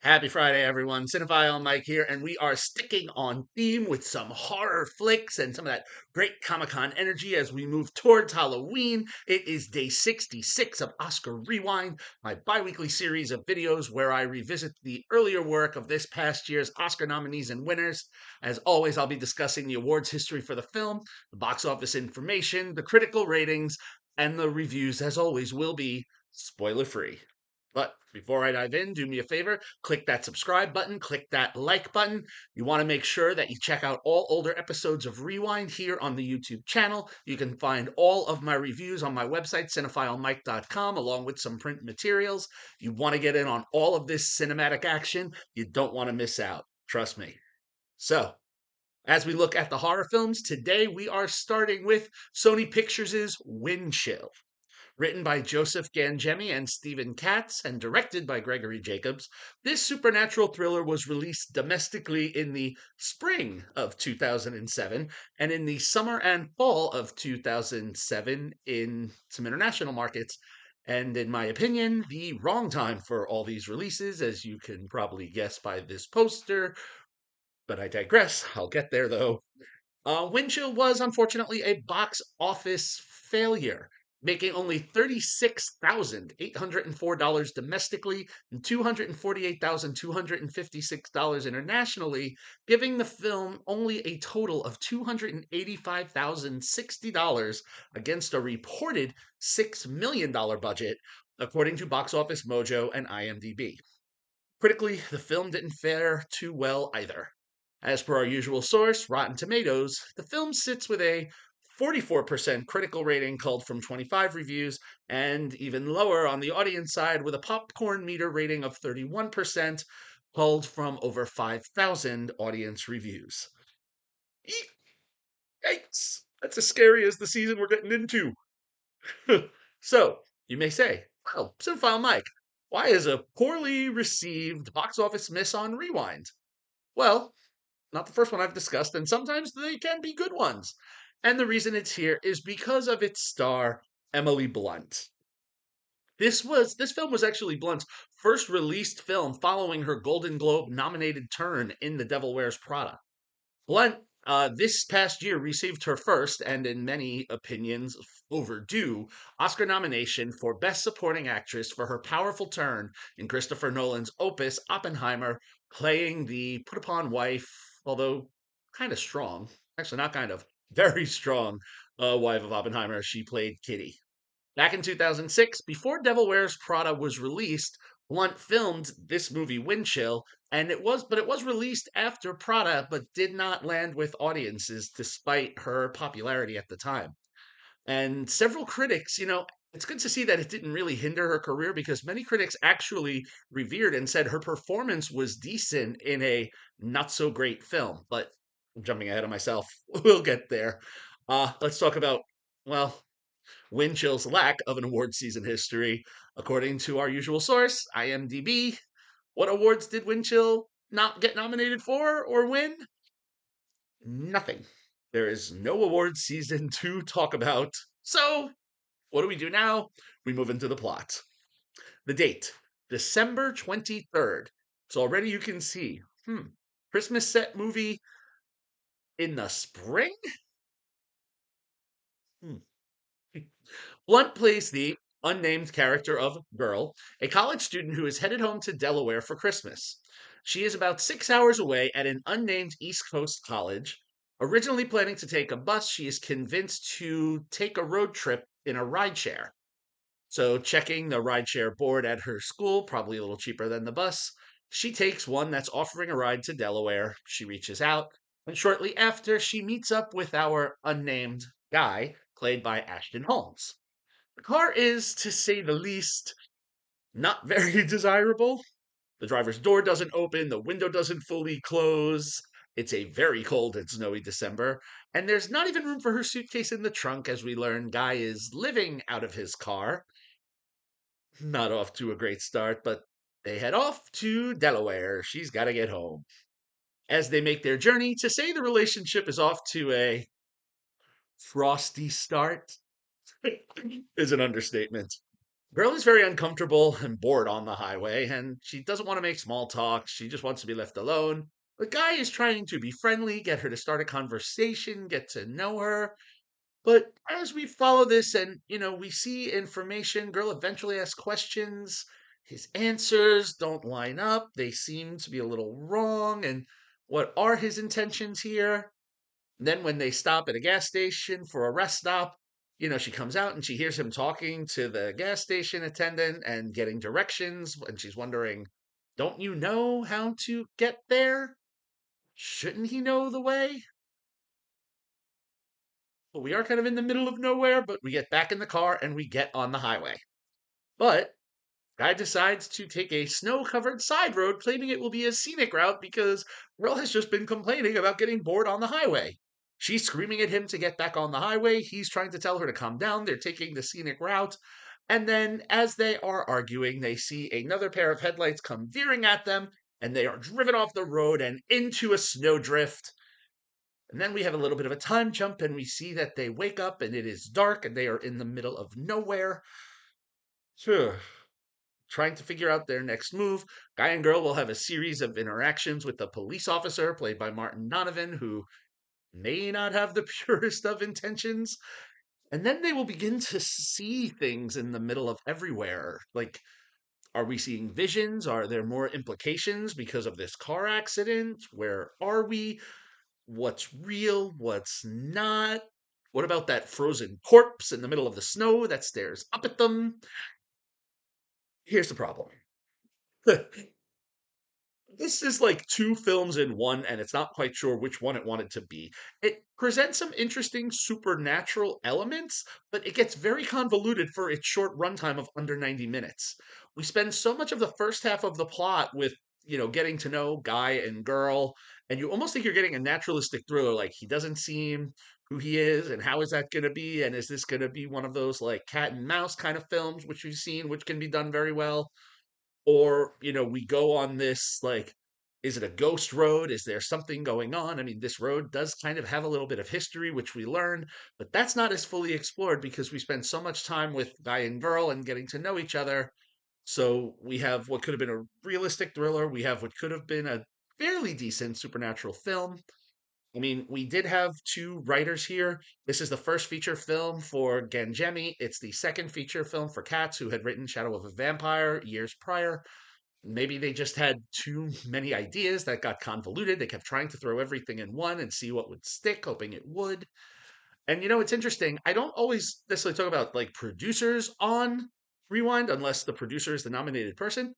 Happy Friday, everyone. Cinephile Mike here, and we are sticking on theme with some horror flicks and some of that great Comic Con energy as we move towards Halloween. It is day 66 of Oscar Rewind, my bi weekly series of videos where I revisit the earlier work of this past year's Oscar nominees and winners. As always, I'll be discussing the awards history for the film, the box office information, the critical ratings, and the reviews, as always, will be spoiler free. But before I dive in, do me a favor, click that subscribe button, click that like button. You want to make sure that you check out all older episodes of Rewind here on the YouTube channel. You can find all of my reviews on my website, cinephilemike.com, along with some print materials. You want to get in on all of this cinematic action. You don't want to miss out. Trust me. So, as we look at the horror films, today we are starting with Sony Pictures' Wind Chill. Written by Joseph Gangemi and Stephen Katz and directed by Gregory Jacobs, this supernatural thriller was released domestically in the spring of 2007 and in the summer and fall of 2007 in some international markets. And in my opinion, the wrong time for all these releases, as you can probably guess by this poster. But I digress. I'll get there though. Winchell was unfortunately a box office failure, making only $36,804 domestically and $248,256 internationally, giving the film only a total of $285,060 against a reported $6 million budget, according to Box Office Mojo and IMDb. Critically, the film didn't fare too well either. As per our usual source, Rotten Tomatoes, the film sits with a 44% critical rating culled from 25 reviews, and even lower on the audience side with a popcorn meter rating of 31%, culled from over 5,000 audience reviews. Yikes! That's as scary as the season we're getting into. So, you may say, well, Cinephile Mike, why is a poorly received box office miss on Rewind? Well, not the first one I've discussed, and sometimes they can be good ones. And the reason it's here is because of its star, Emily Blunt. This film was actually Blunt's first released film following her Golden Globe nominated turn in The Devil Wears Prada. Blunt, this past year, received her first, and in many opinions, overdue, Oscar nomination for Best Supporting Actress for her powerful turn in Christopher Nolan's opus Oppenheimer, playing the put upon wife, although kind of strong, actually, not kind of, very strong wife of Oppenheimer. She played Kitty. Back in 2006, before Devil Wears Prada was released, Blunt filmed this movie Windchill, and it was released after Prada, but did not land with audiences despite her popularity at the time. And several critics, it's good to see that it didn't really hinder her career because many critics actually revered and said her performance was decent in a not so great film. But I'm jumping ahead of myself. We'll get there. Let's talk about, well, Windchill's lack of an award season history. According to our usual source, IMDb, what awards did Windchill not get nominated for or win? Nothing. There is no awards season to talk about. So, what do we do now? We move into the plot. The date, December 23rd. So already you can see, Christmas set movie in the spring? Hmm. Blunt plays the unnamed character of Girl, a college student who is headed home to Delaware for Christmas. She is about 6 hours away at an unnamed East Coast college. Originally planning to take a bus, she is convinced to take a road trip in a rideshare. So, checking the rideshare board at her school, probably a little cheaper than the bus, she takes one that's offering a ride to Delaware. She reaches out, and shortly after, she meets up with our unnamed guy, played by Ashton Holmes. The car is, to say the least, not very desirable. The driver's door doesn't open, the window doesn't fully close. It's a very cold and snowy December, and there's not even room for her suitcase in the trunk as we learn Guy is living out of his car. Not off to a great start, but they head off to Delaware. She's got to get home. As they make their journey, to say the relationship is off to a frosty start is an understatement. Girl is very uncomfortable and bored on the highway, and she doesn't want to make small talk. She just wants to be left alone. The guy is trying to be friendly, get her to start a conversation, get to know her. But as we follow this and, we see information, girl eventually asks questions. His answers don't line up. They seem to be a little wrong. And what are his intentions here? Then when they stop at a gas station for a rest stop, she comes out and she hears him talking to the gas station attendant and getting directions. And she's wondering, don't you know how to get there? Shouldn't he know the way? Well, we are kind of in the middle of nowhere, but we get back in the car and we get on the highway. But guy decides to take a snow-covered side road, claiming it will be a scenic route because girl has just been complaining about getting bored on the highway. She's screaming at him to get back on the highway. He's trying to tell her to calm down. They're taking the scenic route. And then, as they are arguing, they see another pair of headlights come veering at them, and they are driven off the road and into a snowdrift. And then we have a little bit of a time jump, and we see that they wake up and it is dark and they are in the middle of nowhere. Sure. Trying to figure out their next move. Guy and girl will have a series of interactions with the police officer, played by Martin Donovan, who may not have the purest of intentions. And then they will begin to see things in the middle of everywhere. Like, are we seeing visions? Are there more implications because of this car accident? Where are we? What's real? What's not? What about that frozen corpse in the middle of the snow that stares up at them? Here's the problem. This is like two films in one, and it's not quite sure which one it wanted to be. It presents some interesting supernatural elements, but it gets very convoluted for its short runtime of under 90 minutes. We spend so much of the first half of the plot with, getting to know guy and girl, and you almost think you're getting a naturalistic thriller. Like, he doesn't seem who he is, and how is that going to be? And is this going to be one of those like cat and mouse kind of films, which we've seen, which can be done very well? Or we go on this, like, is it a ghost road? Is there something going on? I mean, this road does kind of have a little bit of history, which we learn, but that's not as fully explored because we spend so much time with guy and girl and getting to know each other. So we have what could have been a realistic thriller, we have what could have been a fairly decent supernatural film. I mean, we did have two writers here. This is the first feature film for Gangemi. It's the second feature film for Katz, who had written Shadow of a Vampire years prior. Maybe they just had too many ideas that got convoluted. They kept trying to throw everything in one and see what would stick, hoping it would. And it's interesting. I don't always necessarily talk about like producers on Rewind unless the producer is the nominated person.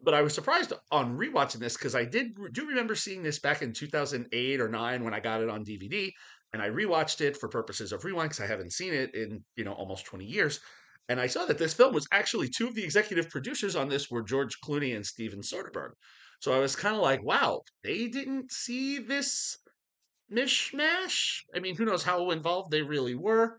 But I was surprised on rewatching this because I do remember seeing this back in 2008 or 9 when I got it on DVD, and I rewatched it for purposes of Rewind because I haven't seen it in almost 20 years. And I saw that this film was actually two of the executive producers on this were George Clooney and Steven Soderbergh. So I was kind of like, wow, they didn't see this mishmash. I mean, who knows how involved they really were.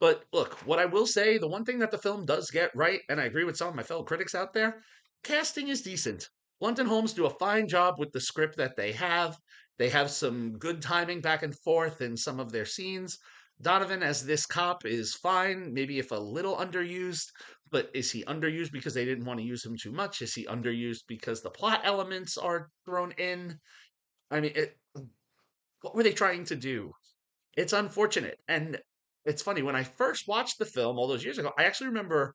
But look, what I will say, the one thing that the film does get right, and I agree with some of my fellow critics out there, casting is decent. Blunt and Holmes do a fine job with the script that they have. They have some good timing back and forth in some of their scenes. Donovan as this cop is fine, maybe if a little underused, but is he underused because they didn't want to use him too much? Is he underused because the plot elements are thrown in? I mean, what were they trying to do? It's unfortunate. And it's funny, when I first watched the film all those years ago, I actually remember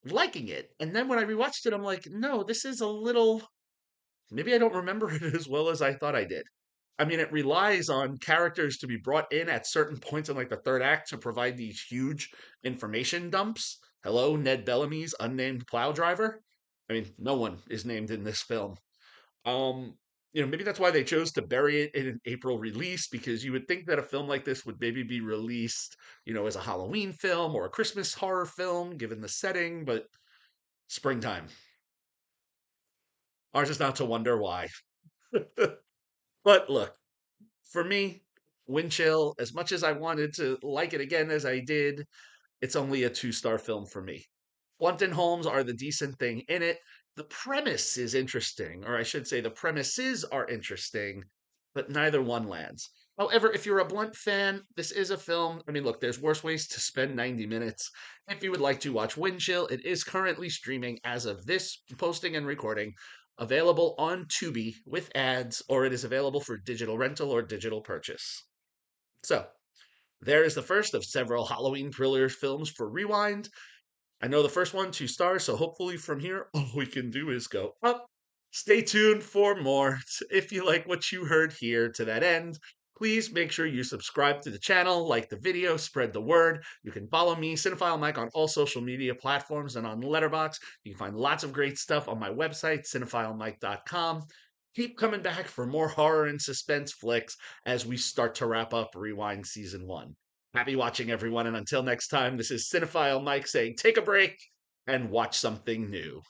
liking it. And then when I rewatched it, I'm like, no, this is a little, maybe I don't remember it as well as I thought I did. I mean, it relies on characters to be brought in at certain points in like the third act to provide these huge information dumps. Hello, Ned Bellamy's unnamed plow driver. I mean, no one is named in this film. Um, maybe that's why they chose to bury it in an April release because you would think that a film like this would maybe be released, as a Halloween film or a Christmas horror film, given the setting, but springtime. Ours is not to wonder why. But look, for me, Wind Chill, as much as I wanted to like it again as I did, it's only a two-star film for me. Blunt and Holmes are the decent thing in it. The premise is interesting, or I should say, the premises are interesting, but neither one lands. However, if you're a Blunt fan, this is a film. I mean, look, there's worse ways to spend 90 minutes. If you would like to watch Wind Chill, it is currently streaming as of this posting and recording, available on Tubi with ads, or it is available for digital rental or digital purchase. So, there is the first of several Halloween thriller films for Rewind. I know the first one, 2 stars, so hopefully from here, all we can do is go up. Stay tuned for more. If you like what you heard here to that end, please make sure you subscribe to the channel, like the video, spread the word. You can follow me, Cinephile Mike, on all social media platforms and on Letterboxd. You can find lots of great stuff on my website, cinephilemike.com. Keep coming back for more horror and suspense flicks as we start to wrap up Rewind Season 1. Happy watching, everyone, and until next time, this is Cinephile Mike saying take a break and watch something new.